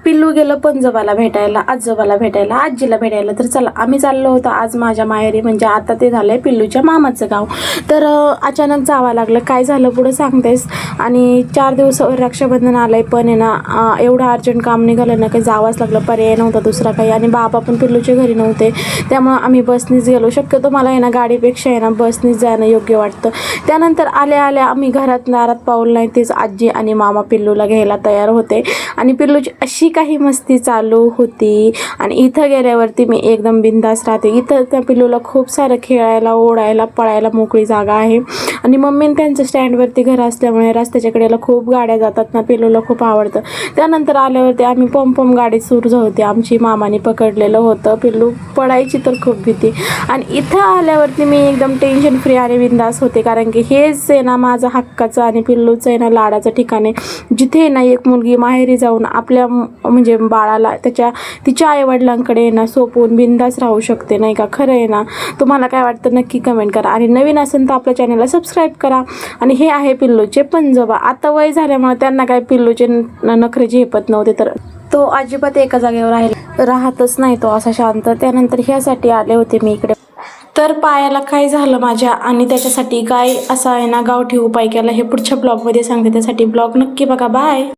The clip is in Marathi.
पिल्लू गेलं पंजोबाला भेटायला, आजोबाला भेटायला, आजीला भेटायला. तर चला आम्ही चाललो होतो आज माझ्या माहेरी, म्हणजे आता ते झालंय पिल्लूच्या मामाचं गाव. तर अचानक जावं लागलं. काय झालं पुढं सांगतेस. आणि 4 दिवसावर रक्षाबंधन आलंय, पण आहे ना एवढं अर्जंट काम निघालं ना काही जावंच लागलं, पर्याय नव्हता दुसरा काही. आणि बाबा पण पिल्लूच्या घरी नव्हते, त्यामुळं आम्ही बसनीच गेलो. शक्यतो मला आहे ना गाडीपेक्षा आहे ना बसनीच जाणं योग्य वाटतं. त्यानंतर आल्या आल्या आम्ही घरात दारात पाऊल नाही तेच आजी आणि मामा पिल्लूला घ्यायला तयार होते. आणि पिल्लूची अशी काही मस्ती चालू होती. आणि इथं गेल्यावरती मी एकदम बिंदास राहते. इथं त्या पिल्लूला खूप सारं खेळायला, ओढायला, पळायला मोकळी जागा आहे. आणि मम्मीने त्यांचं स्टँडवरती घर असल्यामुळे रस्त्याच्या कडेला खूप गाड्या जातात ना, पिल्लूला खूप आवडतं. त्यानंतर आल्यावरती आम्ही पम गाडी सुरू होती आमची, मामाने पकडलेलं होतं. पिल्लू पडायची तर खूप भीती. आणि इथं आल्यावरती मी एकदम टेन्शन फ्री आणि बिंदास होते, कारण की हेच आहे ना माझं हक्काचं आणि पिल्लूचं आहे ना लाडाचं ठिकाण आहे, जिथे ना एक मुलगी माहेरी जाऊन आपल्या म्हणजे बाळाला तिच्या आईवडिलांकडे ना सोपवून बिंदास राहू शकते, नाही का. खरं आहे ना. तुम्हाला काय वाटतं नक्की कमेंट करा. आणि नवीन असेल तर आपल्या चॅनलला सबस्क्राईब करा. आणि हे आहे पिल्लूचे पंजोबा. आता वय झाल्यामुळे त्यांना काय पिल्लूचे नखरे झेपत नव्हते, तर तो अजिबात एका जागेवर राहतच नाही तो असा शांत. त्यानंतर ह्यासाठी आले होते मी इकडे. तर पायाला काय झालं माझ्या आणि त्याच्यासाठी काय असा आहे ना गावठी उपाय केला हे पुढच्या ब्लॉगमध्ये सांगते. त्यासाठी ब्लॉग नक्की बघा. बाय.